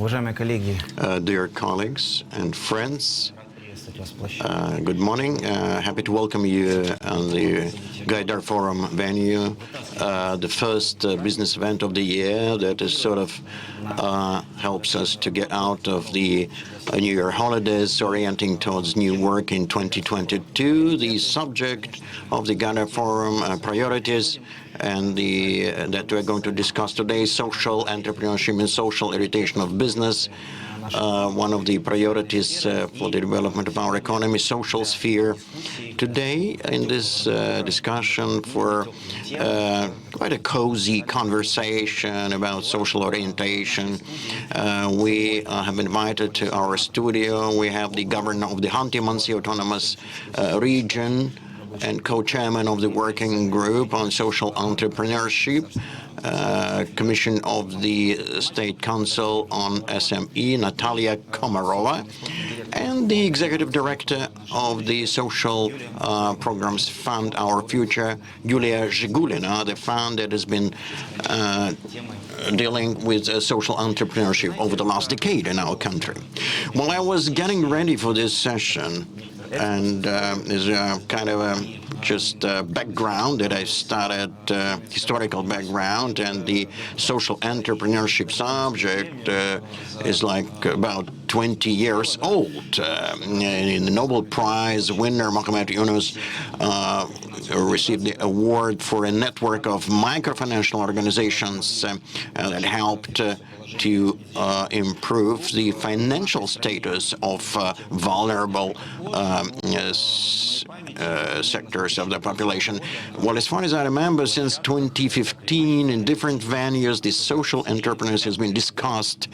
Dear colleagues and friends, good morning. Happy to welcome you on the Gaidar Forum venue, the first business event of the year that is sort of helps us to get out of the New Year holidays, orienting towards new work in 2022. The subject of the Gaidar Forum priorities and that we're going to discuss today, social entrepreneurship and social orientation of business. One of the priorities for the development of our economy, social sphere. Today, in this discussion for quite a cozy conversation about social orientation, we have invited to our studio, we have the governor of the Khanty-Mansi autonomous region and co-chairman of the working group on social entrepreneurship, Commission of the State Council on SME, Natalya Komarova, and the executive director of the Social Programs Fund Our Future, Yuliya Zhigulina, the fund that has been dealing with social entrepreneurship over the last decade in our country. Well, I was getting ready for this session, and there's a kind of just background that I started, historical background, and the social entrepreneurship subject is like about 20 years old. In the Nobel Prize winner Mohamed Yunus received the award for a network of microfinancial organizations that helped to improve the financial status of vulnerable sectors of the population. Well, as far as I remember, since 2015, in different venues, the social entrepreneurs has been discussed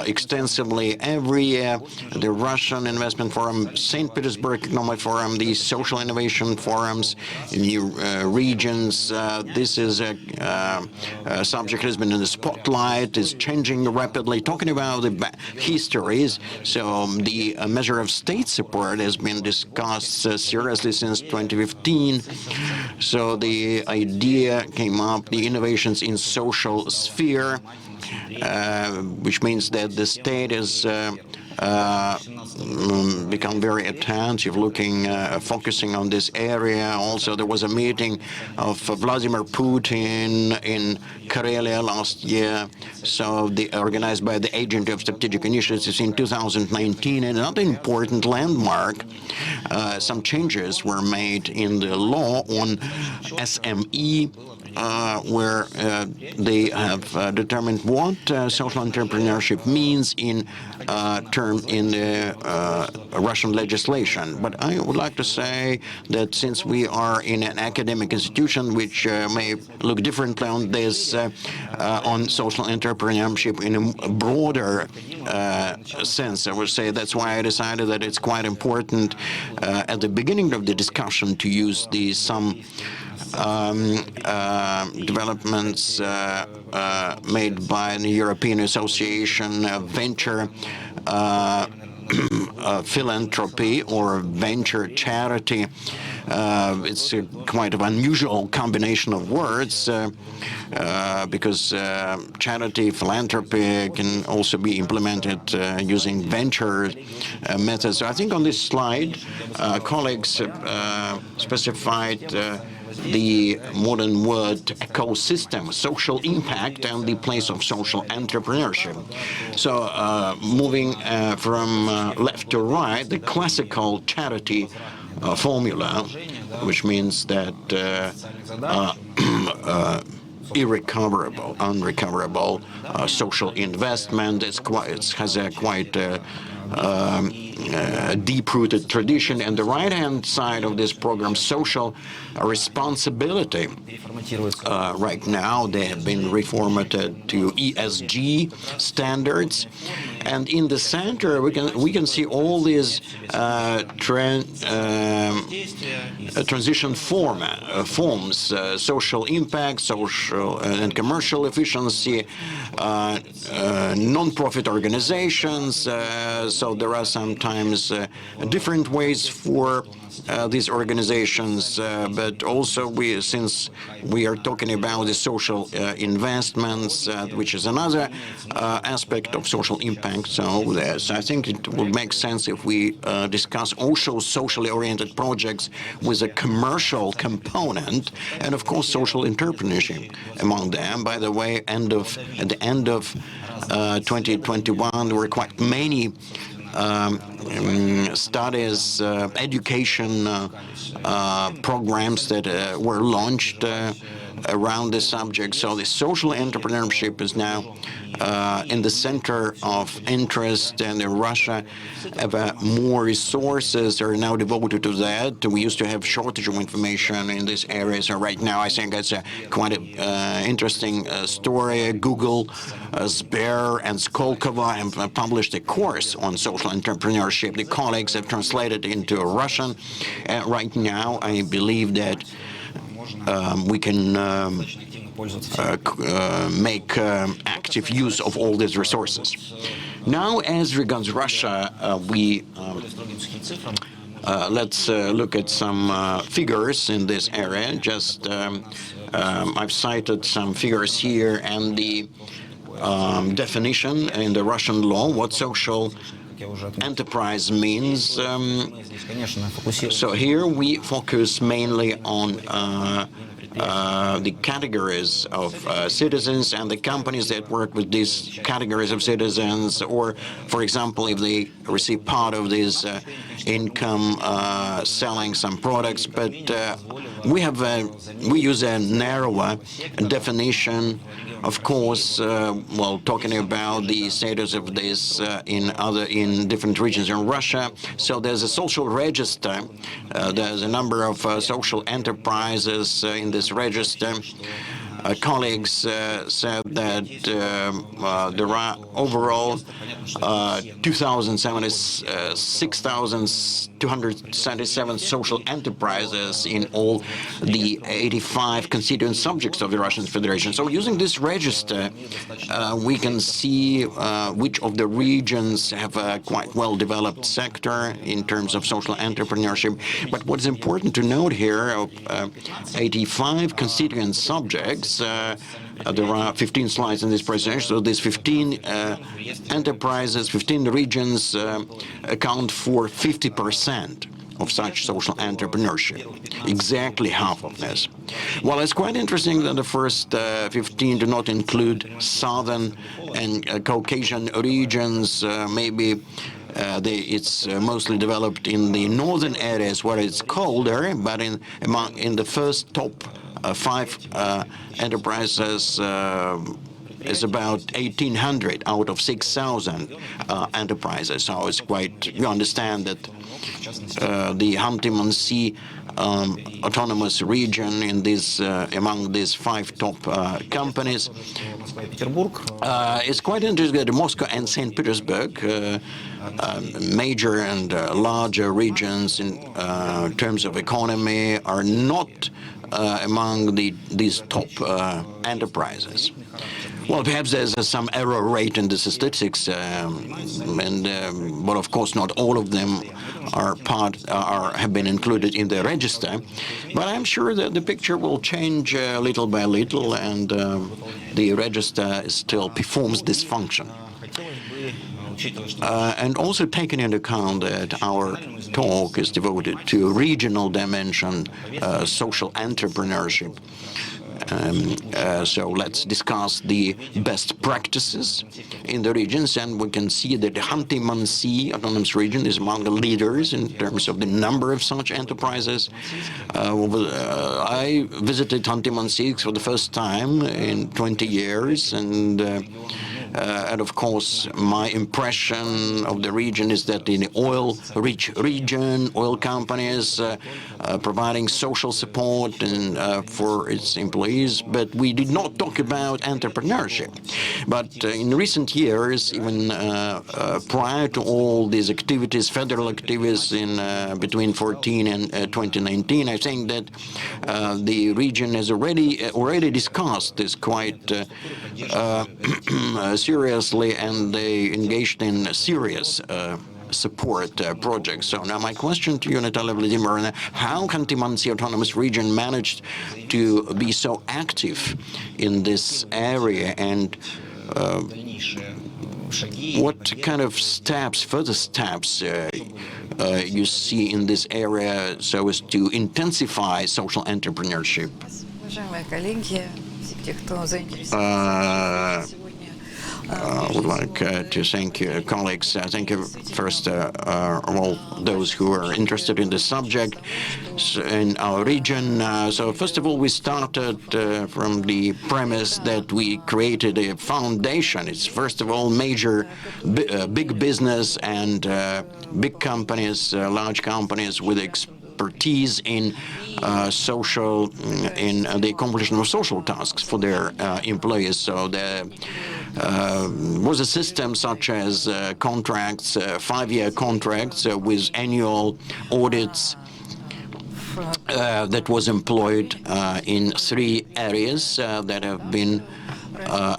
extensively every year. The Russian Investment Forum, St. Petersburg Economic Forum, the Social Innovation Forums in new regions. This is a subject that has been in the spotlight, is changing rapidly. Talking about the histories, so the measure of state support has been discussed seriously since 2015. So the idea came up, the innovations in social sphere, which means that the state is become very attentive, focusing on this area. Also, there was a meeting of Vladimir Putin in Karelia last year, so organized by the Agent of Strategic Initiatives in 2019. And another important landmark, some changes were made in the law on SME, where they have determined what social entrepreneurship means in the Russian legislation. But I would like to say that since we are in an academic institution, which may look differently on this, on social entrepreneurship in a broader sense, I would say that's why I decided that it's quite important at the beginning of the discussion to use some developments made by the European Association of Venture Philanthropy or Venture Charity. It's a quite of unusual combination of words because charity, philanthropy can also be implemented using venture methods. So I think on this slide, colleagues specified the modern word ecosystem, social impact, and the place of social entrepreneurship. So moving from left to right, the classical charity formula, which means that unrecoverable social investment. It has a quite deep-rooted tradition. And the right-hand side of this program, social responsibility. Right now, they have been reformatted to ESG standards. And in the center, we can see all these transition forms: social impact, social and commercial efficiency, non-profit organizations, So there are sometimes different ways for these organizations, but also since we are talking about the social investments, which is another aspect of social impact. So I think it would make sense if we discuss also socially oriented projects with a commercial component, and of course social entrepreneurship among them. By the way, at the end of 2021, there were quite many studies, education programs that were launched around this subject. So the social entrepreneurship is now in the center of interest, and in Russia, more resources are now devoted to that. We used to have shortage of information in this area, so right now I think it's quite an interesting story. Google, Sber, and Skolkovo have published a course on social entrepreneurship. The colleagues have translated into Russian. Right now, I believe that we can make active use of all these resources. Now, as regards Russia, let's look at some figures in this area. Just I've cited some figures here, and the definition in the Russian law, what social enterprise means. So here we focus mainly on the categories of citizens and the companies that work with these categories of citizens, or, for example, if they receive part of this income selling some products. But we use a narrower definition, of course, while talking about the status of this in different regions in Russia. So there's a social register. There's a number of social enterprises in this register. Colleagues said that there are overall 6,277 social enterprises in all the 85 constituent subjects of the Russian Federation. So using this register, we can see which of the regions have a quite well-developed sector in terms of social entrepreneurship. But what's important to note here, of 85 constituent subjects, there are 15 slides in this presentation, so these 15 enterprises, 15 regions account for 50% of such social entrepreneurship, exactly half of this. Well, it's quite interesting that the first 15 do not include southern and Caucasian regions. Maybe it's mostly developed in the northern areas where it's colder, but in the first top 5 enterprises is about 1,800 out of 6,000 enterprises. So it's quite, you understand that the Khanty-Mansi autonomous region in this among these 5 top companies is quite interesting. That Moscow and St. Petersburg, major and larger regions in terms of economy, are not among these top enterprises. Well, perhaps there's some error rate in the statistics, but of course not all of them have been included in the register. But I'm sure that the picture will change little by little, and the register still performs this function. And also taking into account that our talk is devoted to regional dimension, social entrepreneurship. So let's discuss the best practices in the regions, and we can see that the Khanty-Mansi autonomous region is among the leaders in terms of the number of such enterprises. I visited Khanty-Mansi for the first time in 20 years, and of course, my impression of the region is that in the oil-rich region, oil companies providing social support and for its employees, but we did not talk about entrepreneurship. But in recent years, even prior to all these activities, federal activities in between 2014 and 2019, I think that the region has already discussed this quite seriously, and they engaged in serious support projects. So now my question to you, Natalya Vladimirovna, how Khanty-Mansi Autonomous Region managed to be so active in this area, and what kind of steps, further steps, you see in this area so as to intensify social entrepreneurship? I would like to thank you, colleagues. Thank you first all those who are interested in the subject in our region. So first of all, we started from the premise that we created a foundation. It's first of all major big business and big companies, large companies with expertise in the accomplishment of social tasks for their employees. So there was a system such as contracts, 5-year contracts with annual audits that was employed in 3 areas that have been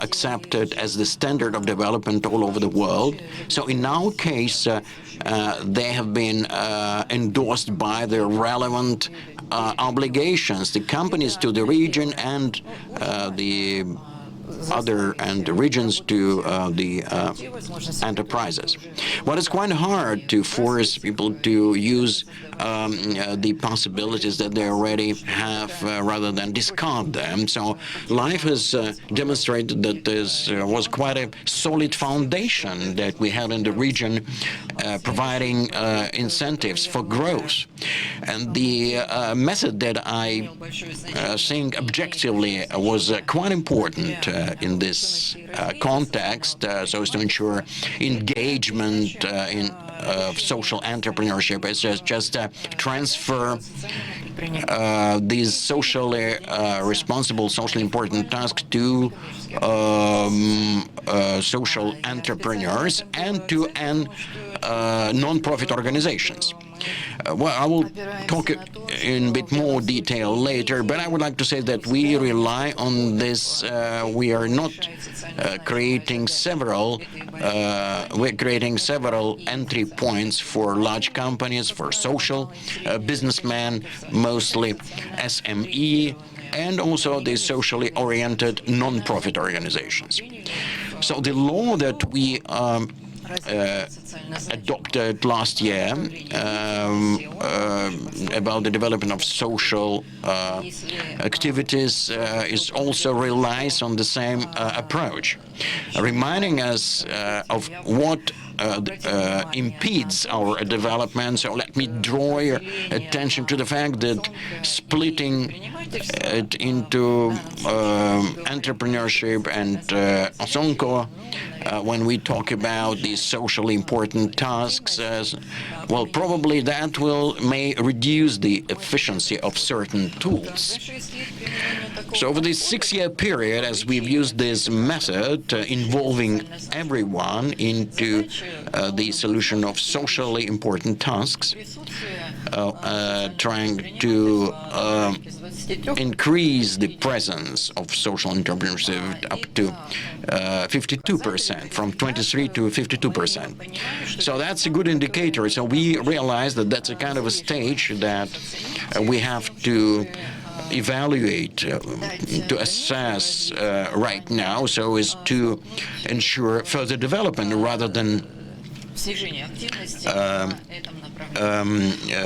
accepted as the standard of development all over the world. So in our case, they have been endorsed by the relevant obligations, the companies to the region and the other and the regions to the enterprises. Well, it's quite hard to force people to use the possibilities that they already have rather than discard them. So life has demonstrated that this was quite a solid foundation that we have in the region, providing incentives for growth. And the method that I think objectively was quite important in this context, so as to ensure engagement in social entrepreneurship, is just transfer these socially responsible, socially important tasks to social entrepreneurs and to non-profit organizations. Well, I will talk in a bit more detail later, but I would like to say that we rely on this. We are not creating several. We're creating several entry points for large companies, for social businessmen, mostly SME, and also the socially oriented non-profit organizations. So the law that we adopted last year about the development of social activities is also relies on the same approach, reminding us of what impedes our development. So let me draw your attention to the fact that splitting it into entrepreneurship and Shoptenko, when we talk about these socially important tasks, well, probably that may reduce the efficiency of certain tools. So over this 6-year period, as we've used this method involving everyone into the solution of socially important tasks, trying to increase the presence of social entrepreneurship up to 52%, from 23 to 52%. So that's a good indicator. So we realize that that's a kind of a stage that we have to evaluate, to assess right now, so as to ensure further development rather than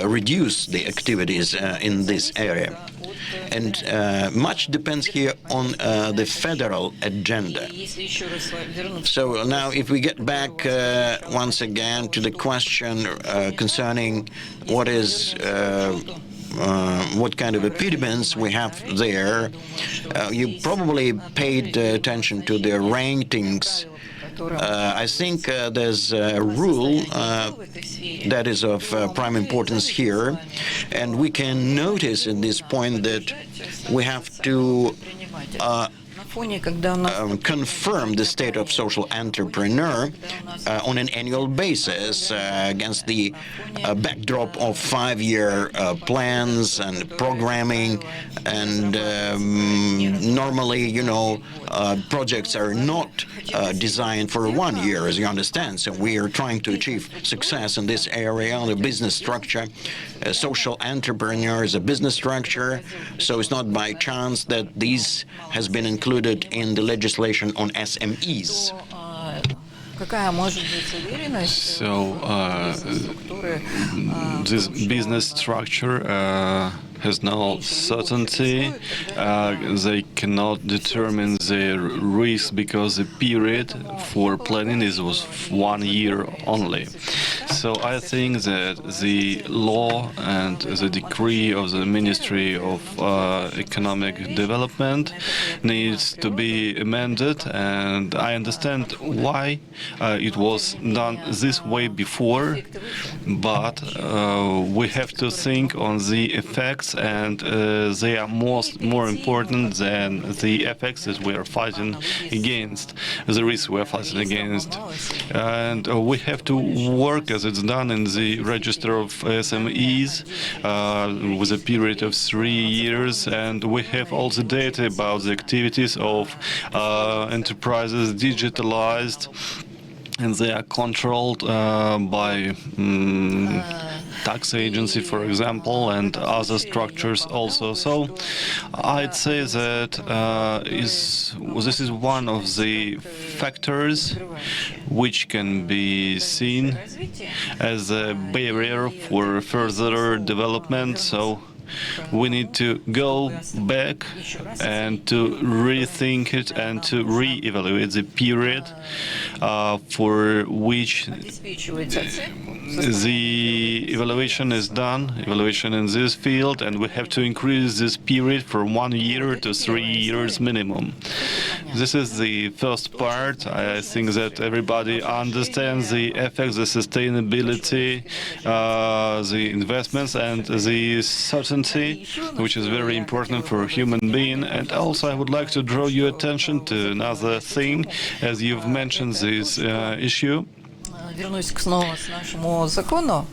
reduce the activities in this area. And much depends here on the federal agenda. So now if we get back once again to the question concerning what is what kind of impediments we have there, you probably paid attention to the rankings. I think there's a rule that is of prime importance here, and we can notice at this point that we have to confirm the state of social entrepreneur on an annual basis against the backdrop of 5-year plans and programming. And normally, projects are not designed for 1 year, as you understand. So we are trying to achieve success in this area, the business structure. Social entrepreneur is a business structure, so it's not by chance that this has been included in the legislation on SMEs. So this business structure has no certainty. They cannot determine the risk because the period for planning was 1 year only. So I think that the law and the decree of the Ministry of Economic Development needs to be amended, and I understand why it was done this way before, but we have to think on the effects, and they are more important than the effects that we are fighting against, the risks we are fighting against. And we have to work as it's done in the register of SMEs with a period of 3 years, and we have all the data about the activities of enterprises digitalized, and they are controlled by tax agency, for example, and other structures also. So I'd say that this is one of the factors which can be seen as a barrier for further development. So we need to go back and to rethink it and to re-evaluate the period for which the evaluation is done, evaluation in this field, and we have to increase this period from 1 year to 3 years minimum. This is the first part. I think that everybody understands the effects, the sustainability, the investments, and the certainty, which is very important for a human being. And also I would like to draw your attention to another thing, as you've mentioned this issue.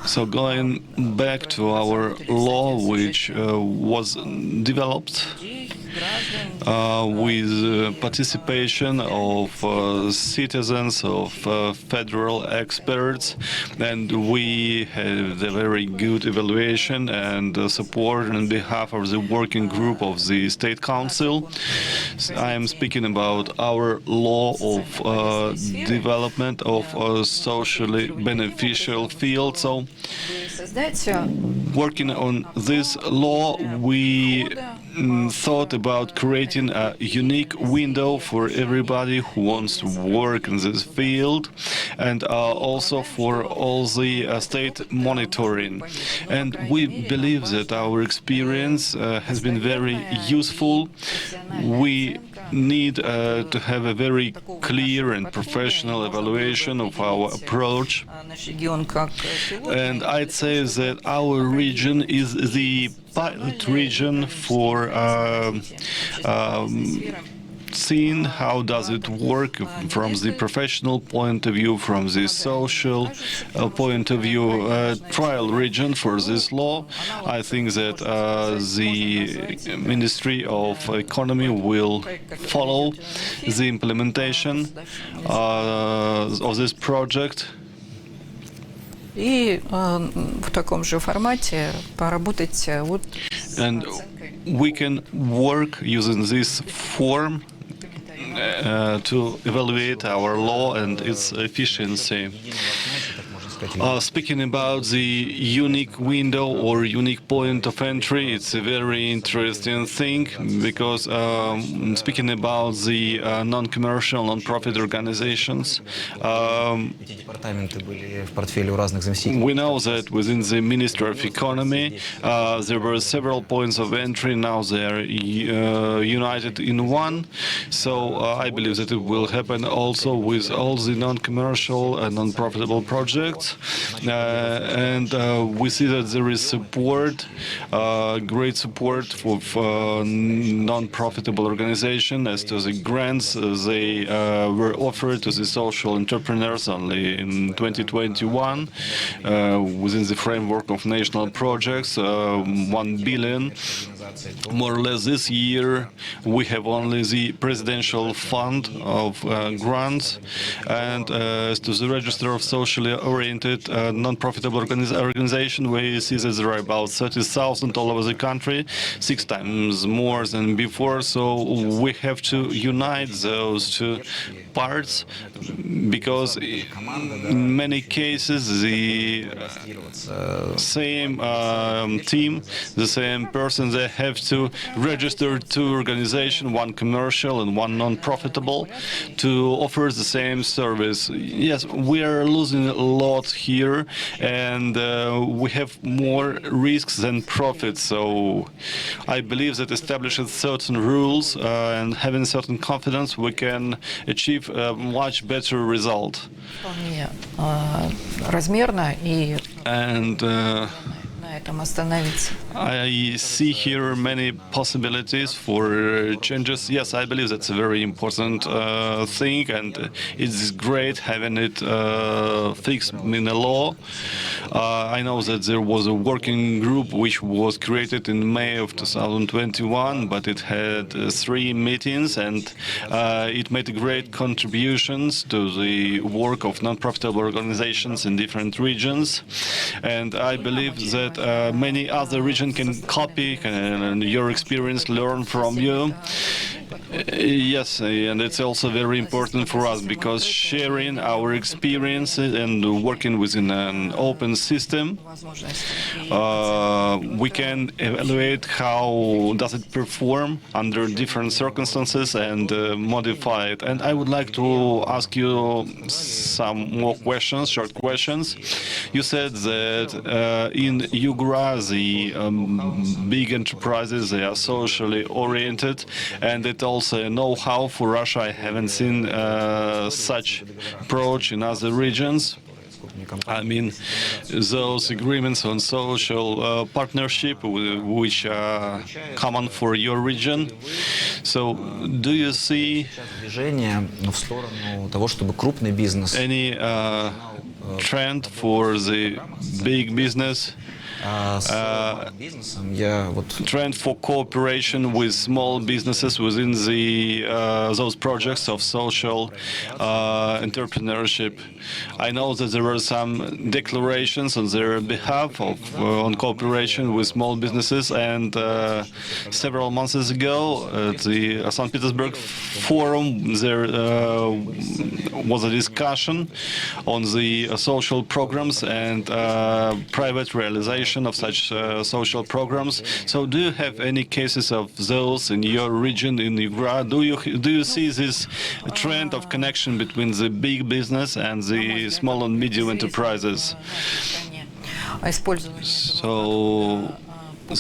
So going back to our law, which was developed with participation of citizens, of federal experts, and we had a very good evaluation and support on behalf of the working group of the State Council. I am speaking about our law of development of a socially beneficial field. So working on this law, we thought about creating a unique window for everybody who wants to work in this field, and also for all the state monitoring. And we believe that our experience has been very useful. We need to have a very clear and professional evaluation of our approach. And I'd say that our region is the pilot region for seeing how does it work from the professional point of view, from the social point of view, trial region for this law. I think that the Ministry of Economy will follow the implementation of this project. And we can work using this form to evaluate our law and its efficiency. Speaking about the unique window or unique point of entry, it's a very interesting thing, because speaking about the non-commercial, non-profit organizations, we know that within the Ministry of Economy there were several points of entry. Now they are united in one. So I believe that it will happen also with all the non-commercial and non-profitable projects. projects, and we see that there is support, great support for non-profitable organization as to the grants they were offered to the social entrepreneurs only in 2021 within the framework of national projects, 1 billion. More or less this year, we have only the presidential fund of grants, and as to the register of socially oriented non-profitable organization, we see that there are about 30,000 all over the country, 6 times more than before. So we have to unite those two parts, because in many cases the same team, the same person, they have to register 2 organizations, one commercial and one non-profitable, to offer the same service. Yes, we are losing a lot here, and we have more risks than profits. So I believe that establishing certain rules and having certain confidence, we can achieve a much better result. And I see here many possibilities for changes. Yes, I believe that's a very important thing, and it's great having it fixed in the law. I know that there was a working group which was created in May of 2021, but it had 3 meetings, and it made great contributions to the work of non-profitable organizations in different regions. And I believe that many other regions can copy your experience, learn from you. Yes, and it's also very important for us, because sharing our experiences and working within an open system, we can evaluate how does it perform under different circumstances and modify it. And I would like to ask you some more questions, short questions. You said that in Yugra, the big enterprises, they are socially oriented, and it also a know-how for Russia. I haven't seen such approach in other regions. I mean, those agreements on social partnership, which are common for your region. So, do you see any trend for the big business? Trend for cooperation with small businesses within the those projects of social entrepreneurship. I know that there were some declarations on their behalf of on cooperation with small businesses, and several months ago at the St. Petersburg Forum there was a discussion on the social programs and private realization of such social programs. So, do you have any cases of those in your region, in Yugra? Do you see this trend of connection between the big business and the small and medium enterprises? So,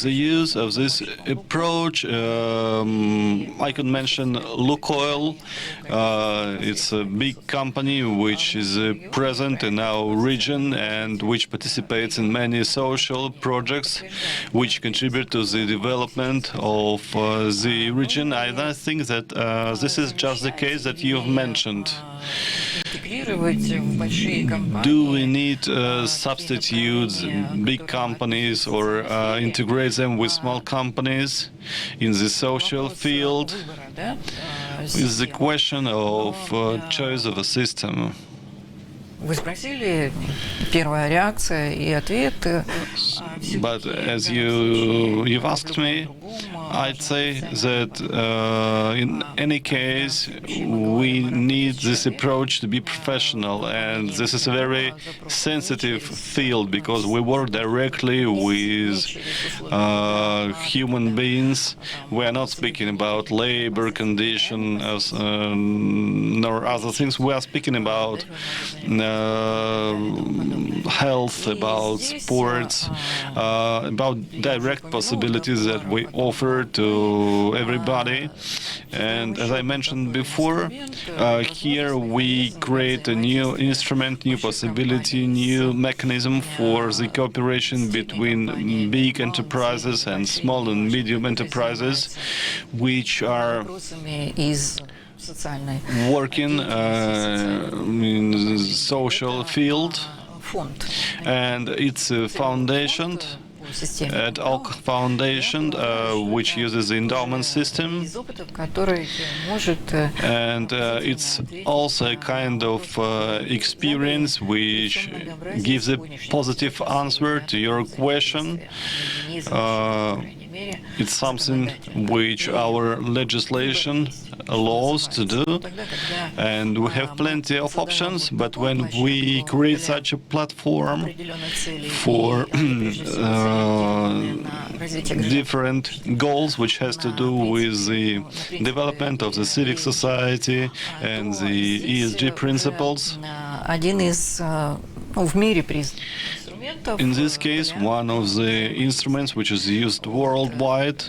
the use of this approach, I could mention Lukoil. It's a big company which is present in our region and which participates in many social projects which contribute to the development of the region. I think that this is just the case that you've mentioned. Do we need substitutes big companies or integrate them with small companies in the social field? It's the question of choice of a system. But as you've asked me, I'd say that in any case we need this approach to be professional, and this is a very sensitive field because we work directly with human beings. We are not speaking about labor conditions nor other things. We are speaking about health, about sports, about direct possibilities that we offer offer to everybody. And as I mentioned before, here we create a new instrument, new possibility, new mechanism for the cooperation between big enterprises and small and medium enterprises, which are working in the social field, and it's a foundation, ad hoc foundation, which uses the endowment system, and it's also a kind of experience which gives a positive answer to your question. It's something which our legislation allows to do, and we have plenty of options. But when we create such a platform for different goals, which has to do with the development of the civic society and the ESG principles, in this case, one of the instruments which is used worldwide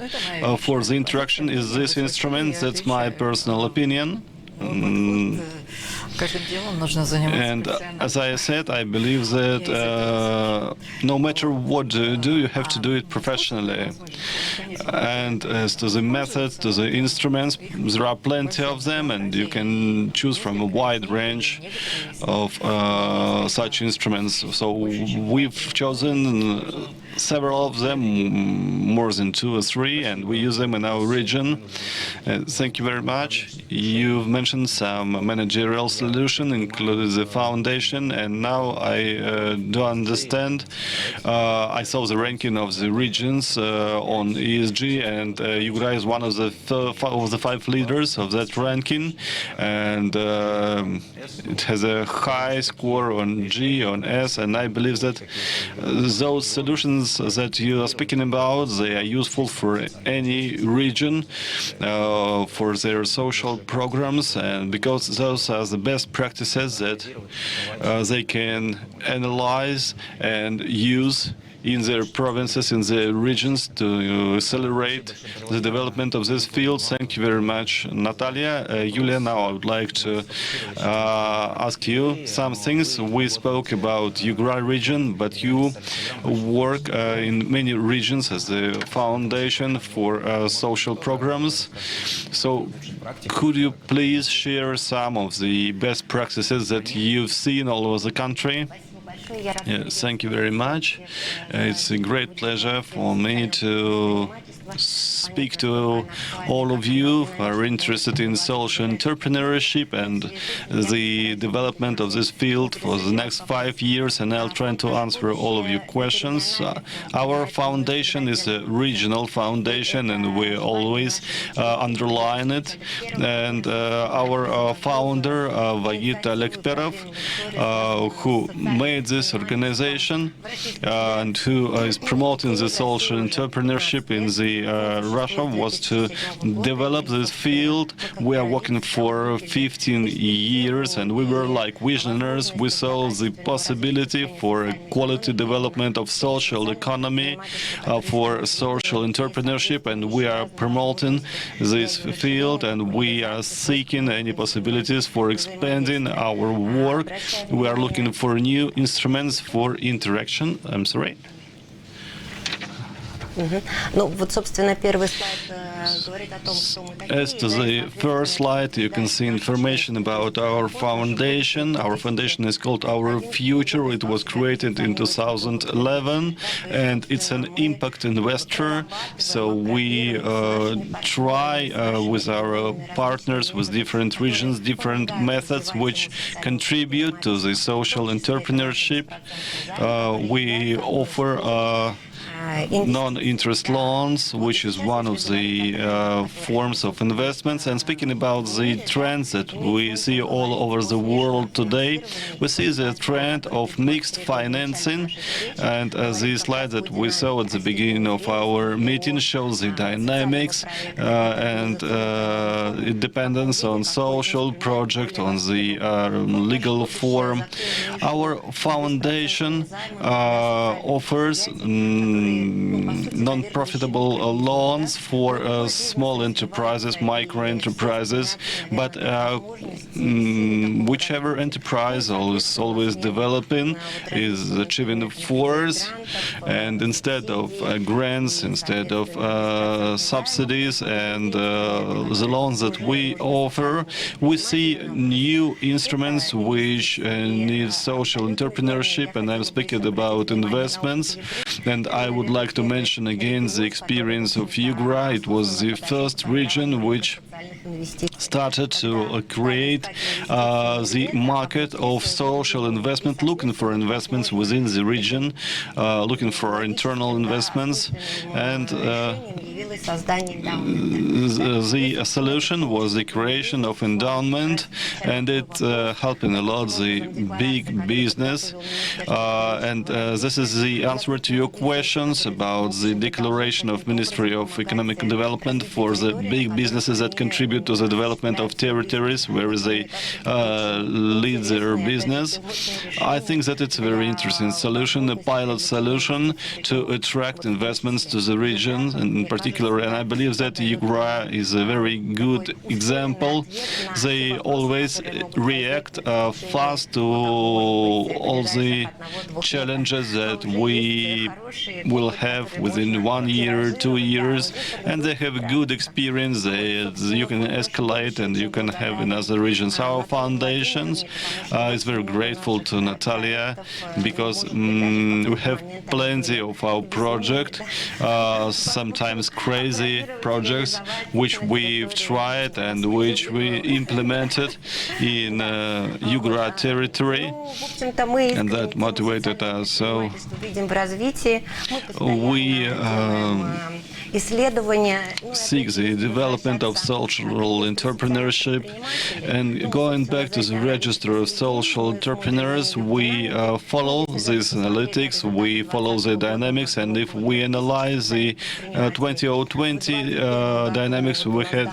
for the interaction is this instrument. That's my personal opinion. And as I said, I believe that no matter what you do, you have to do it professionally. And as to the methods, to the instruments, there are plenty of them, and you can choose from a wide range of such instruments. So we've chosen several of them, more than 2 or 3, and we use them in our region. Thank you very much. You've mentioned some managerial solution, including the foundation, and now I do understand. I saw the ranking of the regions on ESG, and Yugra is one of the 5 leaders of that ranking, and it has a high score on G, on S, and I believe that those solutions that you are speaking about, they are useful for any region, for their social programs, and because those are the best practices that they can analyze and use in their provinces, in their regions, to accelerate the development of this field. Thank you very much, Natalya. Yuliya, now I would like to ask you some things. We spoke about Yugra region, but you work in many regions as the foundation for social programs. So could you please share some of the best practices that you've seen all over the country? Yes, thank you very much. It's a great pleasure for me to speak to all of you who are interested in social entrepreneurship and the development of this field for the next 5 years, and I'll try to answer all of your questions. Our foundation is a regional foundation, and we always underline it. And our founder, Vyacheslav, who made this organization and who is promoting the social entrepreneurship in the Russia, was to develop this field. We are working for 15 years, and we were like visionaries. We saw the possibility for a quality development of social economy, for social entrepreneurship, and we are promoting this field, and we are seeking any possibilities for expanding our work. We are looking for new instruments for interaction. I'm sorry. As to the first slide, you can see information about our foundation. Our foundation is called Our Future. It was created in 2011, and it's an impact investor. So we try with our partners, with different regions, different methods which contribute to the social entrepreneurship. We offer non-interest loans, which is one of the forms of investments. And speaking about the trends that we see all over the world today, we see the trend of mixed financing. And the slide that we saw at the beginning of our meeting shows the dynamics and it depends on social project, on the legal form. Our foundation offers non-profitable loans for small enterprises, micro enterprises, but whichever enterprise is always developing, is achieving the force, and instead of grants, instead of subsidies and the loans that we offer, we see new instruments which need social entrepreneurship, and I'm speaking about investments. And I would like to mention again the experience of Yugra. It was the first region which started to create the market of social investment, looking for investments within the region, looking for internal investments, and the solution was the creation of endowment, and it helping a lot the big business. And this is the answer to your questions about the declaration of Ministry of Economic Development for the big businesses that contribute to the development of territories where they lead their business. I think that it's a very interesting solution, a pilot solution to attract investments to the region in particular, and I believe that Yugra is a very good example. They always react fast to all the challenges that we will have within 1 year, 2 years, and they have a good experience that you can escalate and you can have in other regions. Our foundations is very grateful to Natalya because we have plenty of our project, sometimes crazy projects which we've tried and which we implemented in Yugra territory, and that motivated us. So we seek the development of social entrepreneurship, and going back to the register of social entrepreneurs, we follow these analytics, we follow the dynamics, and if we analyze the 2020 dynamics, we had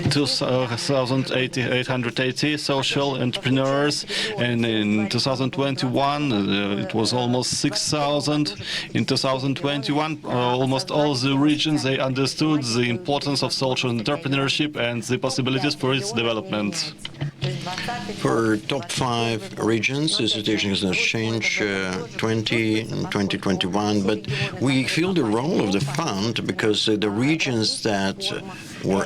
2,880 social entrepreneurs, and in 2021 it was almost 6,000. In 2021, almost all the regions, they understood the importance of social entrepreneurship and the possibilities for its development. For top 5 regions, the situation has not changed 20 and 2021, but we feel the role of the fund because the regions that were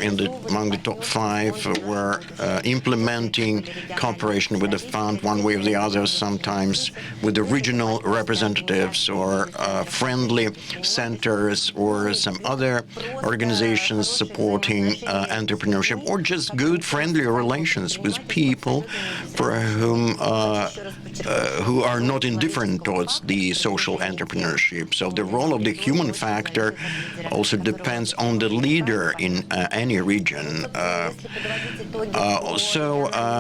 among the top 5 were implementing cooperation with the fund one way or the other, sometimes with the regional representatives or friendly centers or some other organizations supporting entrepreneurship, or just good friendly relations with people for whom who are not indifferent towards the social entrepreneurship. So the role of the human factor also depends on the leader in any region.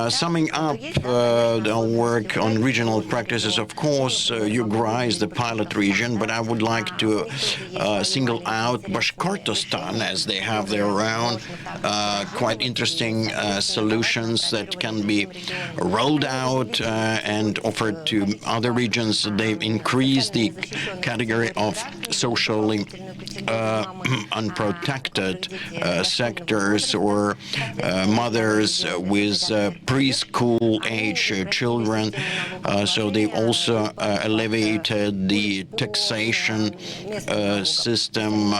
Summing up the work on regional practices, of course, Yugra is the pilot region, but I would like to single out Bashkortostan, as they have their own quite interesting solutions that can be rolled out and offered to other regions. They've increased the category of socially unprotected sectors or mothers with preschool age children. So they've also alleviated the taxation system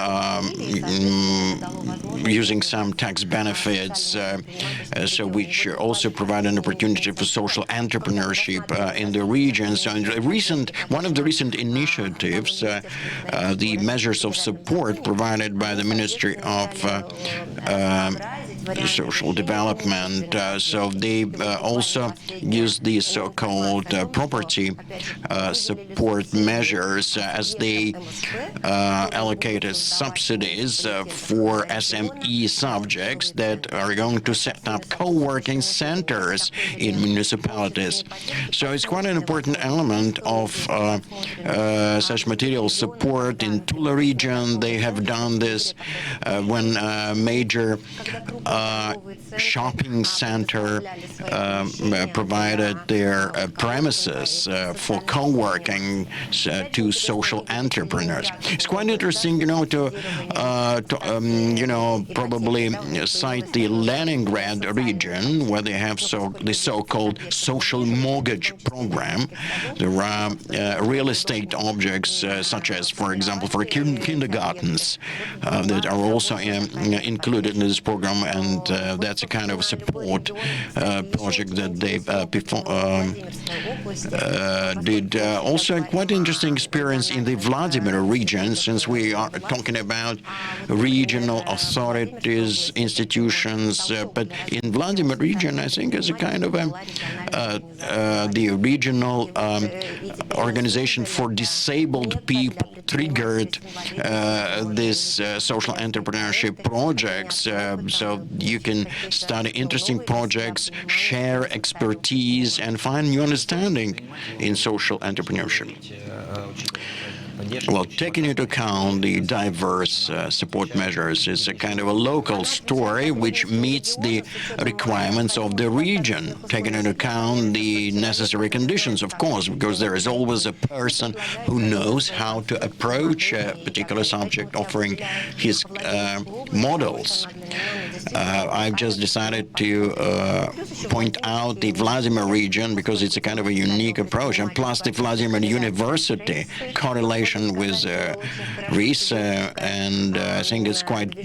using some tax benefits, so which also provide an opportunity for social entrepreneurship in the region. So one of the recent initiatives, the measures of support provided by the Ministry of Social Development. So they also use these so-called property support measures as they allocated subsidies for SME subjects that are going to set up co-working centers in municipalities. So it's quite an important element of such material support. In Tula region, they have done this when major shopping center provided their premises for co-working to social entrepreneurs. It's quite interesting, to probably cite the Leningrad region, where they have the so-called social mortgage program. There are real estate objects, such as, for example, for kindergartens, that are also included in this program, and that's a kind of support project that they did. Also, quite interesting experience in the Vladimir region, since we are talking about regional authorities, institutions, but in Vladimir region, I think is a kind of the regional organization for disabled people triggered this social entrepreneurship projects, so you can study interesting projects, share expertise, and find new understanding in social entrepreneurship. Well, taking into account the diverse support measures is a kind of a local story which meets the requirements of the region, taking into account the necessary conditions, of course, because there is always a person who knows how to approach a particular subject, offering his models. I've just decided to point out the Vladimir region because it's a kind of a unique approach, and plus the Vladimir University correlation with Greece, and I think it's quite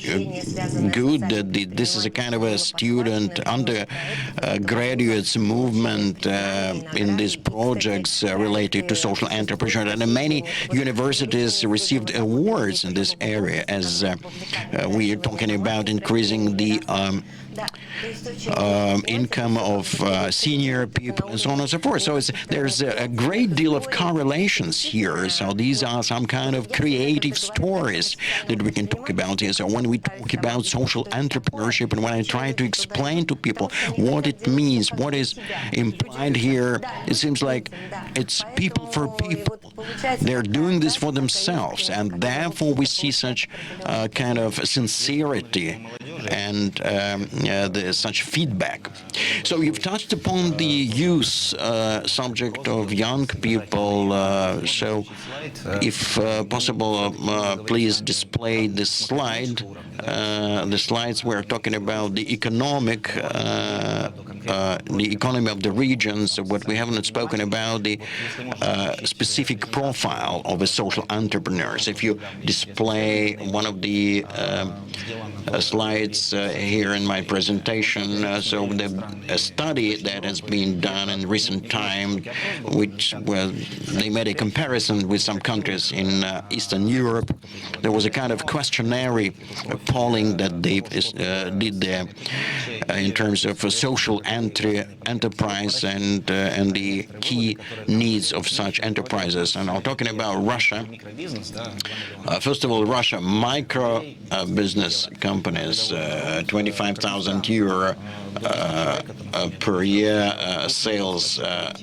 good that this is a kind of a student undergraduates movement in these projects related to social entrepreneurship, and many universities received awards in this area, as we are talking about increasing the income of senior people and so on and so forth. So there's a great deal of correlations here. So these are some kind of creative stories that we can talk about here. So when we talk about social entrepreneurship, and when I try to explain to people what it means, what is implied here, it seems like it's people for people. They're doing this for themselves, and therefore we see such kind of sincerity and such feedback. So you've touched upon the youth subject of young people. So if possible, please display this slide. The slides we're talking about the economy of the regions. What we haven't spoken about, the specific profile of a social entrepreneur. So if you display one of the slides here in my presentation, so a study that has been done in recent time, which they made a comparison with some countries in Eastern Europe. There was a kind of questionnaire polling that they did there in terms of social enterprise and the key needs of such enterprises. And I'm talking about Russia. First of all, Russia, micro business companies, 25,000 euro per year sales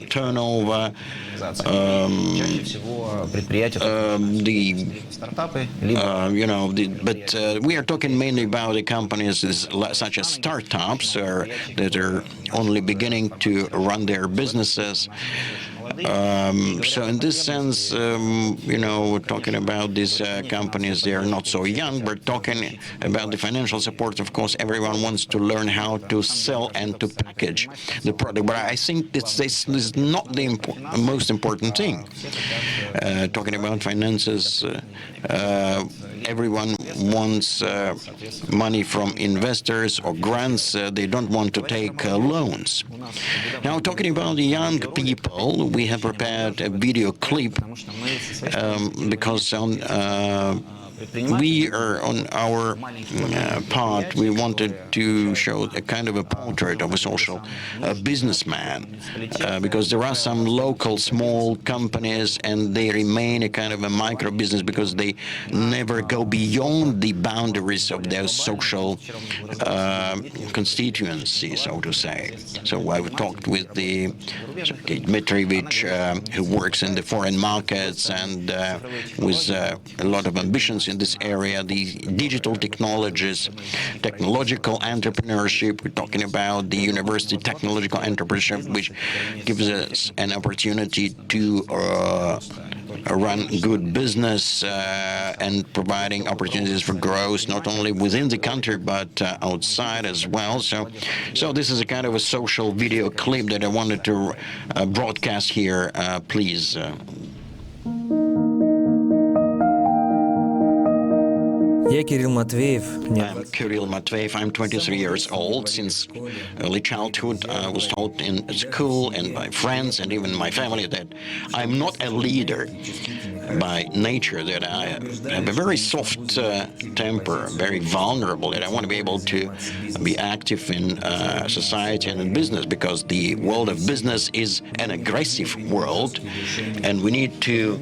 turnover. But we are talking mainly about the companies such as startups that are only beginning to run their businesses. So in this sense, we're talking about these companies, they are not so young. We're talking about the financial support. Of course, everyone wants to learn how to sell and to package the product. But I think this is not the most important thing. Talking about finances, everyone wants money from investors or grants. They don't want to take loans. Now, talking about the young people, we have prepared a video clip because we are on our part, we wanted to show a kind of a portrait of a social businessman, because there are some local small companies and they remain a kind of a micro business because they never go beyond the boundaries of their social constituency, so to say. So I've talked with the Dmitrievich, who works in the foreign markets and with a lot of ambitions in this area, the digital technologies, technological entrepreneurship. We're talking about the university technological entrepreneurship, which gives us an opportunity to run good business and providing opportunities for growth, not only within the country but outside as well. So this is a kind of a social video clip that I wanted to broadcast here. Please. I'm Kirill Matveev. I'm 23 years old. Since early childhood, I was taught in school and by friends and even my family that I'm not a leader by nature, that I have a very soft temper, very vulnerable, that I want to be able to be active in society and in business, because the world of business is an aggressive world, and we need to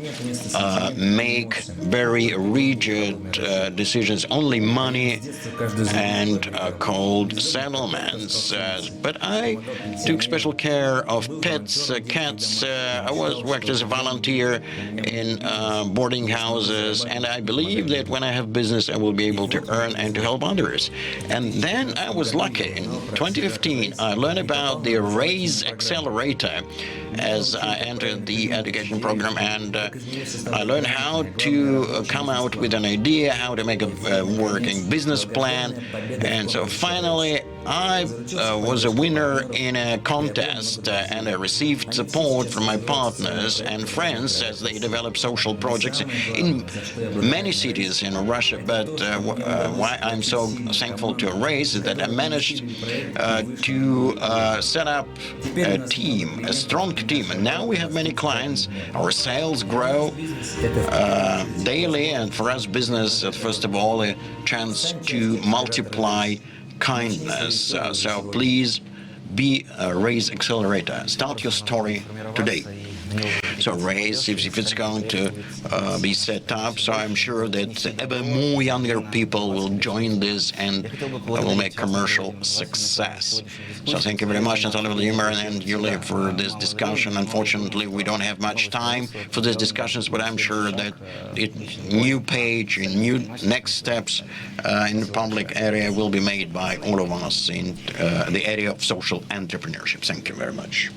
make very rigid decisions, only money and cold settlements. But I took special care of pets, cats. I worked as a volunteer in boarding houses, and I believe that when I have business, I will be able to earn and to help others. And then I was lucky. In 2015, I learned about the RAISE accelerator as I entered the education program, and I learned how to come out with an idea, how to make a working business plan. And so finally I was a winner in a contest, and I received support from my partners and friends as they developed social projects in many cities in Russia. But why I'm so thankful to RAISE is that I managed to set up a team, a strong team, and now we have many clients. Our sales grow daily, and for us, business, first of all, a chance to multiply kindness. So please be a RAISE accelerator. Start your story today. So RAISE, if it's going to be set up, so I'm sure that ever more younger people will join this and will make commercial success. So thank you very much, Natalya, Vladimir, and Yuliya, for this discussion. Unfortunately, we don't have much time for these discussions, but I'm sure that new page and new next steps in the public area will be made by all of us in the area of social entrepreneurship. Thank you very much.